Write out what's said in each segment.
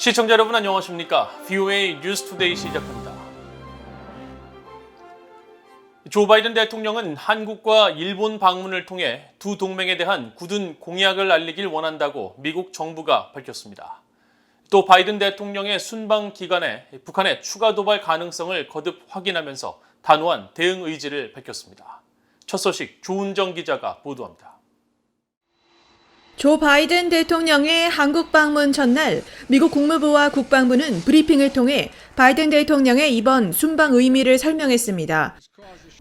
시청자 여러분 안녕하십니까? VOA 뉴스투데이 시작합니다. 조 바이든 대통령은 한국과 일본 방문을 통해 두 동맹에 대한 굳은 공약을 알리길 원한다고 미국 정부가 밝혔습니다. 또 바이든 대통령의 순방 기간에 북한의 추가 도발 가능성을 거듭 확인하면서 단호한 대응 의지를 밝혔습니다. 첫 소식 조은정 기자가 보도합니다. 조 바이든 대통령의 한국 방문 전날 미국 국무부와 국방부는 브리핑을 통해 바이든 대통령의 이번 순방 의미를 설명했습니다.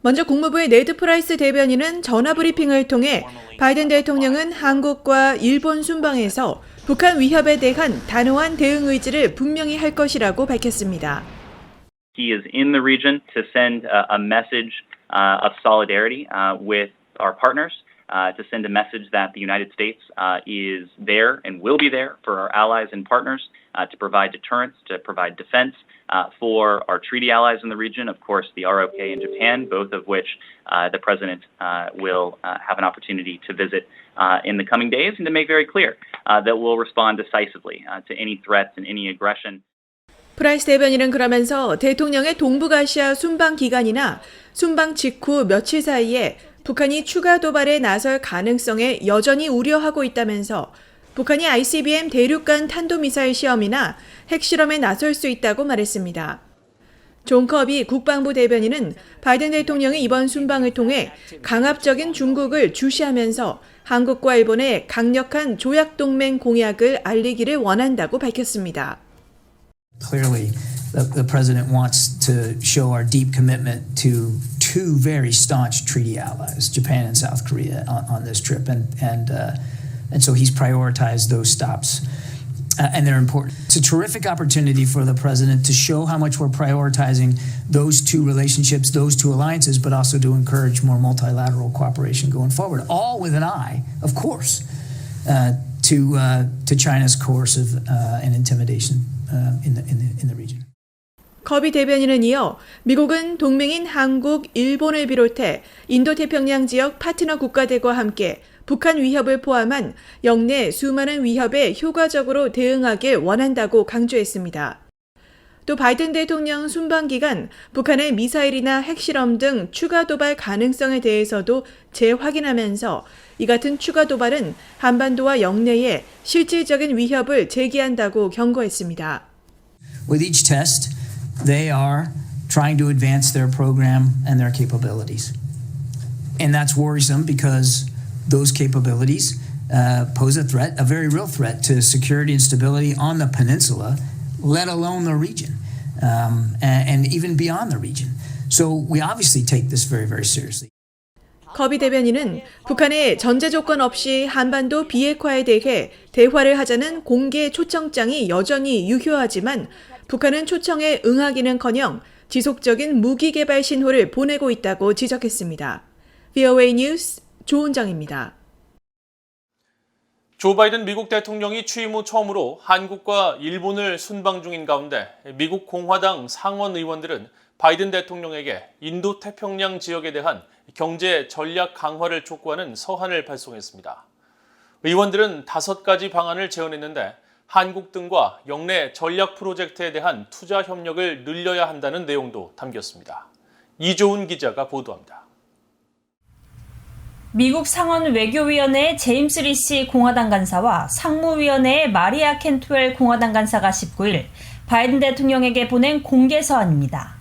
먼저 국무부의 네드 프라이스 대변인은 전화 브리핑을 통해 바이든 대통령은 한국과 일본 순방에서 북한 위협에 대한 단호한 대응 의지를 분명히 할 것이라고 밝혔습니다. He is in the region to send a message of solidarity with our partners. To send a message that the United States is there and will be there for our allies and partners, to provide deterrence, to provide defense for our treaty allies in the region, of course, the ROK and Japan, both of which the President will have an opportunity to visit in the coming days, and to make very clear that we'll respond decisively to any threats and any aggression. 프라이스 대변인은 그러면서 대통령의 동북아시아 순방 기간이나 순방 직후 며칠 사이에 북한이 추가 도발에 나설 가능성에 여전히 우려하고 있다면서 북한이 ICBM 대륙간 탄도미사일 시험이나 핵실험에 나설 수 있다고 말했습니다. 존 커비 국방부 대변인은 바이든 대통령이 이번 순방을 통해 강압적인 중국을 주시하면서 한국과 일본의 강력한 조약동맹 공약을 알리기를 원한다고 밝혔습니다. Clearly, the president wants to show our deep commitment to two very staunch treaty allies, Japan and South Korea, on this trip, and so he's prioritized those stops, and they're important. It's a terrific opportunity for the president to show how much we're prioritizing those two relationships, those two alliances, but also to encourage more multilateral cooperation going forward, all with an eye, of course, to China's coercive and intimidation in the region. 커비 대변인은 이어 미국은 동맹인 한국, 일본을 비롯해 인도태평양 지역 파트너 국가들과 함께 북한 위협을 포함한 영내 수많은 위협에 효과적으로 대응하길 원한다고 강조했습니다. 또 바이든 대통령 순방 기간 북한의 미사일이나 핵실험 등 추가 도발 가능성에 대해서도 재확인하면서 이 같은 추가 도발은 한반도와 영내에 실질적인 위협을 제기한다고 경고했습니다. With each test, they are trying to advance their program and their capabilities. And that's worrisome because those capabilities pose a threat, a very real threat to security and stability on the peninsula, let alone the region, and even beyond the region. So we obviously take this very, very seriously. 커비 대변인은 북한의 전제 조건 없이 한반도 비핵화에 대해 대화를 하자는 공개 초청장이 여전히 유효하지만 북한은 초청에 응하기는커녕 지속적인 무기 개발 신호를 보내고 있다고 지적했습니다. VOA 뉴스 조은정입니다. 조 바이든 미국 대통령이 취임 후 처음으로 한국과 일본을 순방 중인 가운데 미국 공화당 상원 의원들은 바이든 대통령에게 인도태평양 지역에 대한 경제 전략 강화를 촉구하는 서한을 발송했습니다. 의원들은 5가지 방안을 제언했는데 한국 등과 영내 전략 프로젝트에 대한 투자 협력을 늘려야 한다는 내용도 담겼습니다. 이조은 기자가 보도합니다. 미국 상원 외교위원회의 제임스 리시 공화당 간사와 상무위원회의 마리아 켄트웰 공화당 간사가 19일 바이든 대통령에게 보낸 공개 서한입니다.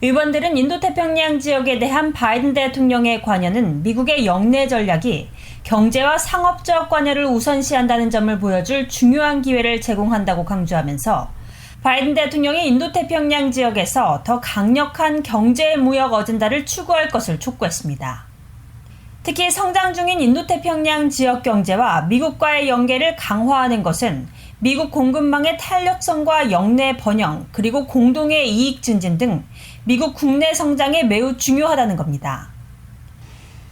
의원들은 인도태평양 지역에 대한 바이든 대통령의 관여는 미국의 영내 전략이 경제와 상업적 관여를 우선시한다는 점을 보여줄 중요한 기회를 제공한다고 강조하면서 바이든 대통령이 인도태평양 지역에서 더 강력한 경제 무역 어젠다를 추구할 것을 촉구했습니다. 특히 성장 중인 인도태평양 지역 경제와 미국과의 연계를 강화하는 것은 미국 공급망의 탄력성과 영내 번영, 그리고 공동의 이익 증진 등 미국 국내 성장에 매우 중요하다는 겁니다.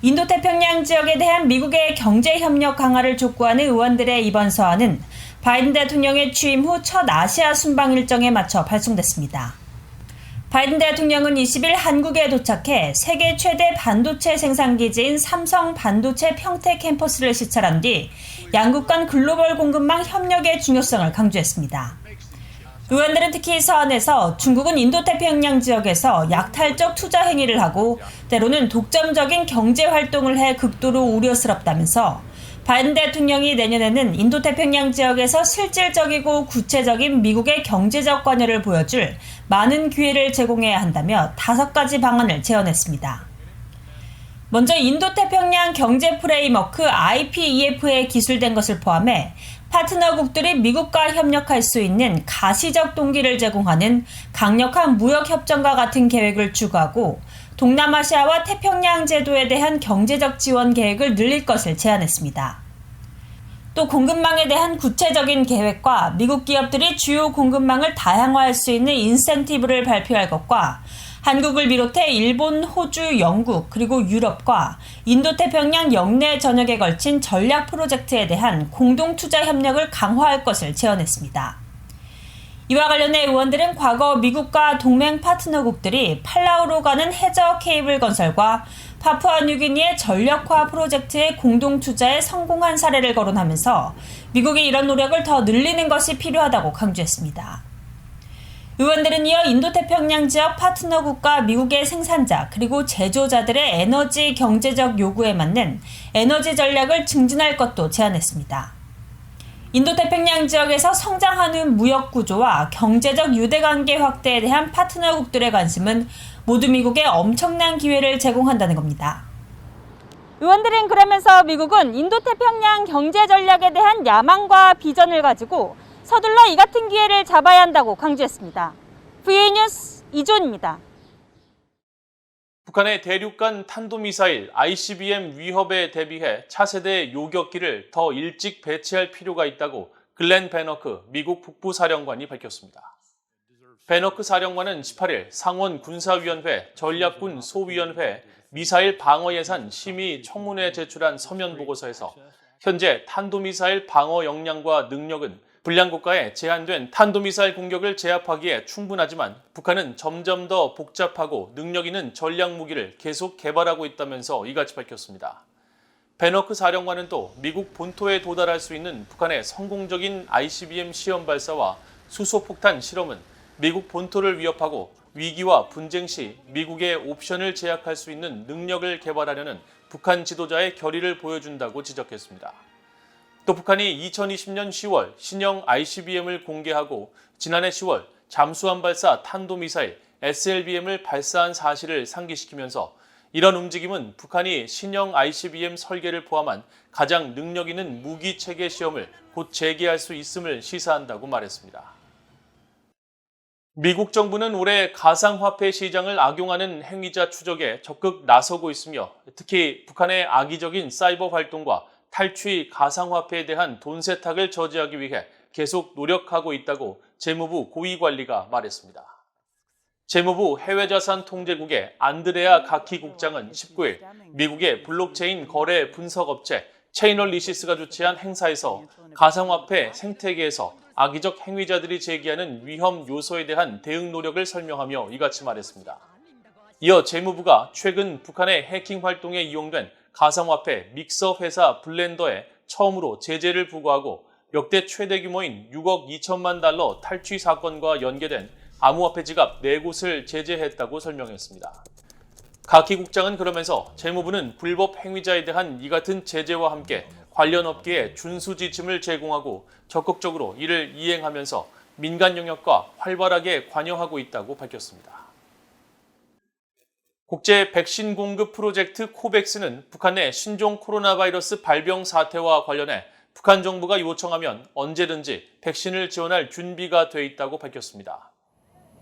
인도태평양 지역에 대한 미국의 경제협력 강화를 촉구하는 의원들의 이번 서한은 바이든 대통령의 취임 후 첫 아시아 순방 일정에 맞춰 발송됐습니다. 바이든 대통령은 20일 한국에 도착해 세계 최대 반도체 생산기지인 삼성 반도체 평택 캠퍼스를 시찰한 뒤 양국 간 글로벌 공급망 협력의 중요성을 강조했습니다. 의원들은 특히 서한에서 중국은 인도태평양 지역에서 약탈적 투자 행위를 하고 때로는 독점적인 경제 활동을 해 극도로 우려스럽다면서 바이든 대통령이 내년에는 인도태평양 지역에서 실질적이고 구체적인 미국의 경제적 관여를 보여줄 많은 기회를 제공해야 한다며 5가지 방안을 제언했습니다. 먼저 인도태평양 경제 프레임워크 IPEF에 기술된 것을 포함해 파트너국들이 미국과 협력할 수 있는 가시적 동기를 제공하는 강력한 무역협정과 같은 계획을 추구하고 동남아시아와 태평양 제도에 대한 경제적 지원 계획을 늘릴 것을 제안했습니다. 또 공급망에 대한 구체적인 계획과 미국 기업들이 주요 공급망을 다양화할 수 있는 인센티브를 발표할 것과 한국을 비롯해 일본, 호주, 영국, 그리고 유럽과 인도태평양 영내 전역에 걸친 전략 프로젝트에 대한 공동투자 협력을 강화할 것을 제언했습니다. 이와 관련해 의원들은 과거 미국과 동맹 파트너국들이 팔라우로 가는 해저 케이블 건설과 파푸아뉴기니의 전력화 프로젝트의 공동투자에 성공한 사례를 거론하면서 미국이 이런 노력을 더 늘리는 것이 필요하다고 강조했습니다. 의원들은 이어 인도태평양 지역 파트너국과 미국의 생산자 그리고 제조자들의 에너지 경제적 요구에 맞는 에너지 전략을 증진할 것도 제안했습니다. 인도태평양 지역에서 성장하는 무역 구조와 경제적 유대관계 확대에 대한 파트너국들의 관심은 모두 미국에 엄청난 기회를 제공한다는 겁니다. 의원들은 그러면서 미국은 인도태평양 경제 전략에 대한 야망과 비전을 가지고 서둘러 이 같은 기회를 잡아야 한다고 강조했습니다. VA 뉴스 이존입니다. 북한의 대륙간 탄도미사일 ICBM 위협에 대비해 차세대 요격기를 더 일찍 배치할 필요가 있다고 글렌 베너크 미국 북부사령관이 밝혔습니다. 베너크 사령관은 18일 상원 군사위원회 전략군 소위원회 미사일 방어 예산 심의 청문회에 제출한 서면 보고서에서 현재 탄도미사일 방어 역량과 능력은 불량 국가의 제한된 탄도미사일 공격을 제압하기에 충분하지만 북한은 점점 더 복잡하고 능력 있는 전략 무기를 계속 개발하고 있다면서 이같이 밝혔습니다. 베너크 사령관은 또 미국 본토에 도달할 수 있는 북한의 성공적인 ICBM 시험 발사와 수소폭탄 실험은 미국 본토를 위협하고 위기와 분쟁 시 미국의 옵션을 제약할 수 있는 능력을 개발하려는 북한 지도자의 결의를 보여준다고 지적했습니다. 또 북한이 2020년 10월 신형 ICBM을 공개하고 지난해 10월 잠수함 발사 탄도미사일 SLBM을 발사한 사실을 상기시키면서 이런 움직임은 북한이 신형 ICBM 설계를 포함한 가장 능력 있는 무기 체계 시험을 곧 재개할 수 있음을 시사한다고 말했습니다. 미국 정부는 올해 가상화폐 시장을 악용하는 행위자 추적에 적극 나서고 있으며 특히 북한의 악의적인 사이버 활동과 탈취 가상화폐에 대한 돈 세탁을 저지하기 위해 계속 노력하고 있다고 재무부 고위관리가 말했습니다. 재무부 해외자산통제국의 안드레아 가키 국장은 19일 미국의 블록체인 거래 분석업체 체이널리시스가 주최한 행사에서 가상화폐 생태계에서 악의적 행위자들이 제기하는 위험 요소에 대한 대응 노력을 설명하며 이같이 말했습니다. 이어 재무부가 최근 북한의 해킹 활동에 이용된 가상화폐 믹서 회사 블렌더에 처음으로 제재를 부과하고 역대 최대 규모인 6억 2천만 달러 탈취 사건과 연계된 암호화폐 지갑 4곳을 제재했다고 설명했습니다. 가키 국장은 그러면서 재무부는 불법 행위자에 대한 이 같은 제재와 함께 관련 업계에 준수 지침을 제공하고 적극적으로 이를 이행하면서 민간 영역과 활발하게 관여하고 있다고 밝혔습니다. 국제 백신 공급 프로젝트 코백스는 북한 내 신종 코로나 바이러스 발병 사태와 관련해 북한 정부가 요청하면 언제든지 백신을 지원할 준비가 돼 있다고 밝혔습니다.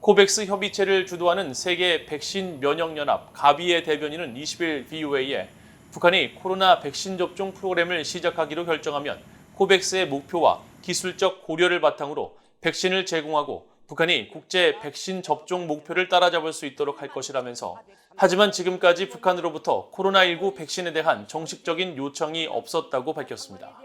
코백스 협의체를 주도하는 세계 백신 면역연합 가비의 대변인은 20일 VOA에 북한이 코로나 백신 접종 프로그램을 시작하기로 결정하면 코백스의 목표와 기술적 고려를 바탕으로 백신을 제공하고 북한이 국제 백신 접종 목표를 따라잡을 수 있도록 할 것이라면서 하지만 지금까지 북한으로부터 코로나19 백신에 대한 정식적인 요청이 없었다고 밝혔습니다.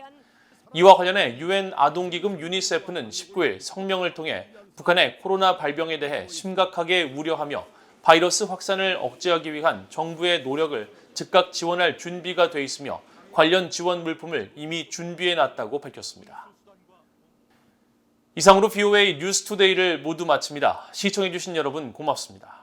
이와 관련해 UN 아동기금 유니세프는 19일 성명을 통해 북한의 코로나 발병에 대해 심각하게 우려하며 바이러스 확산을 억제하기 위한 정부의 노력을 즉각 지원할 준비가 돼 있으며 관련 지원 물품을 이미 준비해 놨다고 밝혔습니다. 이상으로 VOA 뉴스투데이를 모두 마칩니다. 시청해주신 여러분 고맙습니다.